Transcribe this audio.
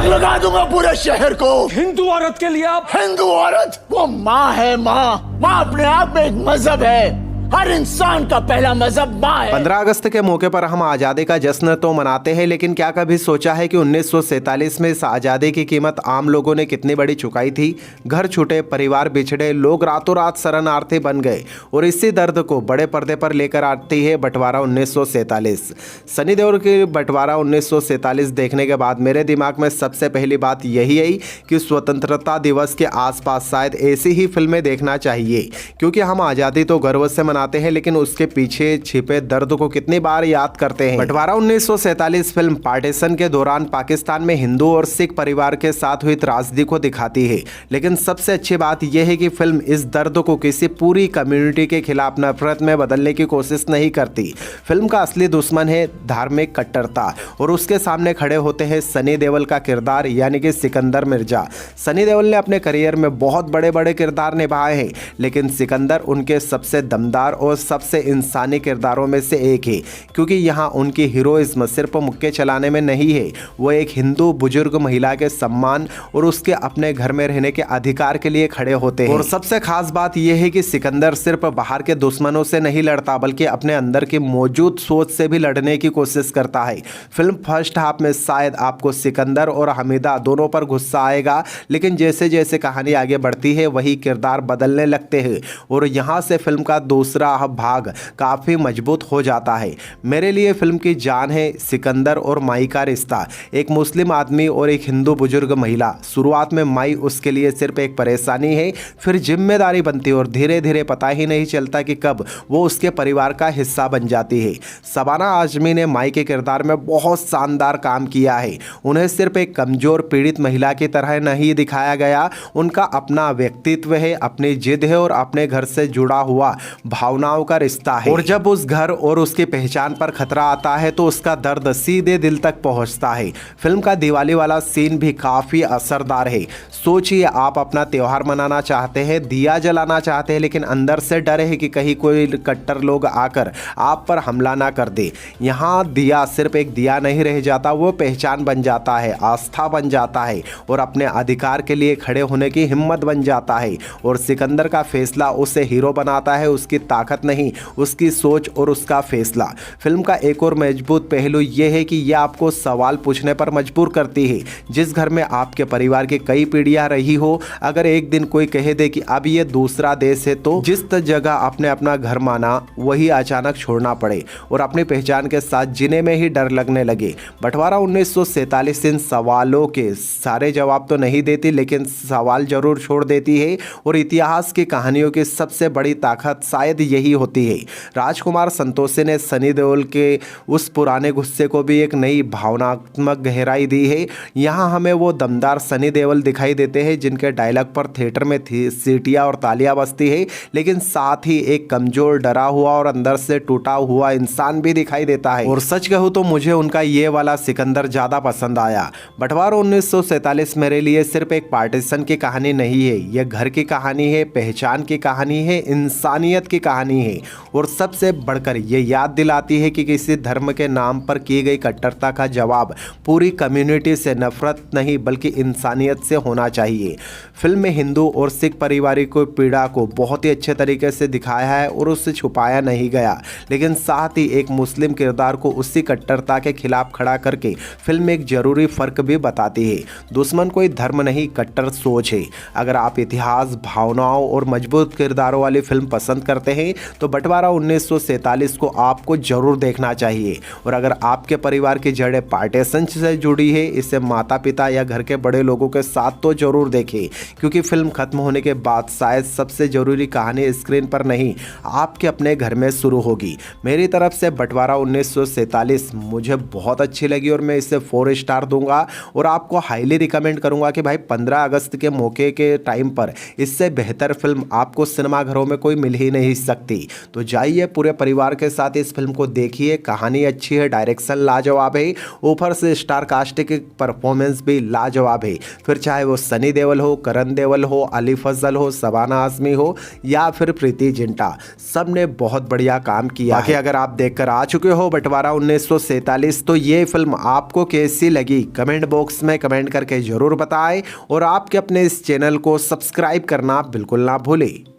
आग लगा दूंगा पूरे शहर को। हिंदू औरत के लिए आप? हिंदू औरत वो माँ है, माँ। माँ अपने आप में एक मजहब है। हर इंसान का पहला मजहब माँ है। 15 अगस्त के मौके पर हम आज़ादी का जश्न तो मनाते हैं, लेकिन क्या कभी सोचा है कि 1947 में इस आज़ादी की कीमत आम लोगों ने कितनी बड़ी चुकाई थी। घर छूटे, परिवार बिछड़े, लोग रातों रात शरणार्थी बन गए और इसी दर्द को बड़े पर्दे पर लेकर आती है बंटवारा 1947। सनी देओल की बंटवारा 1947 देखने के बाद मेरे दिमाग में सबसे पहली बात यही आई कि स्वतंत्रता दिवस के आसपास शायद ऐसी ही फिल्में देखना चाहिए, क्योंकि हम आज़ादी तो गर्व से मनाते हैं, लेकिन उसके पीछे छिपे दर्द को कितनी बार याद करते हैं। बंटवारा 1947 फिल्म पार्टीशन के दौरान पाकिस्तान में हिंदू और सिख परिवार के साथ हुई त्रासदी को दिखाती है, लेकिन सबसे अच्छी बात यह है कि फिल्म इस दर्द को किसी पूरी कम्युनिटी के खिलाफ नफरत में बदलने की कोशिश नहीं करती। फिल्म का असली दुश्मन है धार्मिक कट्टरता और उसके सामने खड़े होते हैं सनी देओल का किरदार यानी कि सिकंदर मिर्जा। सनी देओल ने अपने करियर में बहुत बड़े बड़े किरदार निभाए हैं, लेकिन सिकंदर उनके सबसे दमदार और सबसे इंसानी किरदारों में से एक है, क्योंकि यहाँ उनकी हीरोइज्म सिर्फ मुक्के चलाने में नहीं है, वो एक हिंदू बुजुर्ग महिला के सम्मान और उसके अपने घर में रहने के अधिकार के लिए खड़े होते हैं। और सबसे खास बात यह है कि सिकंदर सिर्फ बाहर के दुश्मनों से नहीं लड़ता, बल्कि अपने अंदर की मौजूद सोच से भी लड़ने की कोशिश करता है। फिल्म फर्स्ट हाफ में शायद आपको सिकंदर और हमीदा दोनों पर गुस्सा आएगा, लेकिन जैसे जैसे कहानी आगे बढ़ती है वही किरदार बदलने लगते हैं और यहाँ से फिल्म का दूसरा भाग काफी मजबूत हो जाता है। मेरे लिए फिल्म की जान है सिकंदर और माई का रिश्ता। एक मुस्लिम आदमी और एक हिंदू बुजुर्ग महिला। शुरुआत में माई उसके लिए सिर्फ एक परेशानी है, फिर जिम्मेदारी बनती है और धीरे धीरे पता ही नहीं चलता कि कब वो उसके परिवार का हिस्सा बन जाती है। शबाना आजमी ने माई के किरदार में बहुत शानदार काम किया है। उन्हें सिर्फ एक कमजोर पीड़ित महिला की तरह नहीं दिखाया गया, उनका अपना व्यक्तित्व है, अपनी जिद है और अपने घर से जुड़ा हुआ भावनाओं का रिश्ता है। और जब उस घर और उसकी पहचान पर खतरा आता है तो उसका दर्द सीधे दिल तक पहुंचता है। फिल्म का दिवाली वाला सीन भी काफी असरदार है। सोचिए, आप अपना त्योहार मनाना चाहते हैं, दिया जलाना चाहते हैं, लेकिन अंदर से डर है कि कहीं कोई कट्टर लोग आकर आप पर हमला ना कर दे। यहाँ दिया सिर्फ एक दिया नहीं रह जाता, वो पहचान बन जाता है, आस्था बन जाता है और अपने अधिकार के लिए खड़े होने की हिम्मत बन जाता है। और सिकंदर का फैसला उसे हीरो बनाता है, उसकी ताकत नहीं, उसकी सोच और उसका फैसला। फिल्म का एक और मजबूत पहलू यह है कि यह आपको सवाल पूछने पर मजबूर करती है। जिस घर में आपके परिवार की कई पीढ़ियां रही हो, अगर एक दिन कोई कह दे कि अब ये दूसरा देश है, तो जिस जगह आपने अपना घर माना वही अचानक छोड़ना पड़े और अपनी पहचान के साथ जीने में ही डर लगने लगे। बंटवारा 1947 इन सवालों के सारे जवाब तो नहीं देती, लेकिन सवाल जरूर छोड़ देती है और इतिहास की कहानियों की सबसे बड़ी ताकत शायद यही होती है। राजकुमार संतोषी ने सनी देओल के उस पुराने गुस्से को भी एक नई भावनात्मक गहराई दी है। यहाँ हमें वो दमदार सनी देओल दिखाई देते हैं जिनके डायलॉग पर थिएटर में सीटियाँ और तालियां बजती है, लेकिन साथ ही एक कमजोर, डरा हुआ और अंदर से टूटा हुआ इंसान भी दिखाई देता है। और सच कहूँ तो मुझे उनका ये वाला सिकंदर ज़्यादा पसंद आया। बंटवारा 1947 मेरे लिए सिर्फ एक पार्टीशन की कहानी नहीं है, यह घर की कहानी है, पहचान की कहानी है, इंसानियत की कहानी है और सबसे बढ़कर ये याद दिलाती है कि किसी धर्म के नाम पर की गई कट्टरता का जवाब पूरी कम्युनिटी से नफरत नहीं बल्कि इंसानियत से होना चाहिए। फिल्म में हिंदू और सिख परिवार की पीड़ा को बहुत ही अच्छे तरीके से दिखाया है और उससे छुपाया नहीं गया, लेकिन साथ ही एक मुस्लिम किरदार को उसी कट्टरता के खिलाफ खड़ा करके फिल्म एक जरूरी फर्क भी बताती है। दुश्मन कोई धर्म नहीं, कट्टर सोच है। अगर आप इतिहास, भावनाओं और मजबूत किरदारों वाली फिल्म पसंद करते हैं तो बंटवारा 1947 को आपको जरूर देखना चाहिए। और अगर आपके परिवार की जड़ें पार्टीशन से जुड़ी है, इसे माता पिता या घर के बड़े लोगों के साथ तो जरूर देखें, क्योंकि फिल्म खत्म होने के बाद शायद सबसे जरूरी कहानी स्क्रीन पर नहीं, आपके अपने घर में शुरू होगी। मेरी तरफ से बंटवारा 1947 मुझे बहुत अच्छी लगी और मैं इसे 4 स्टार दूंगा और आपको हाईली रिकमेंड करूंगा कि भाई 15 अगस्त के मौके के टाइम पर इससे बेहतर फिल्म आपको सिनेमाघरों में कोई मिल ही नहीं सकती। सकती। तो जाइए पूरे परिवार के साथ इस फिल्म को देखिए। कहानी अच्छी है, डायरेक्शन लाजवाब है, ऊपर से स्टार कास्ट की परफॉर्मेंस भी लाजवाब है। फिर चाहे वो सनी देओल हो, करण देओल हो, अली फजल हो, शबाना आजमी हो या फिर प्रीति जिंटा, सब ने बहुत बढ़िया काम किया है। अगर आप देखकर आ चुके हो बंटवारा 1947 तो ये फिल्म आपको कैसी लगी कमेंट बॉक्स में कमेंट करके जरूर बताएं और आपके अपने इस चैनल को सब्सक्राइब करना बिल्कुल ना भूलें।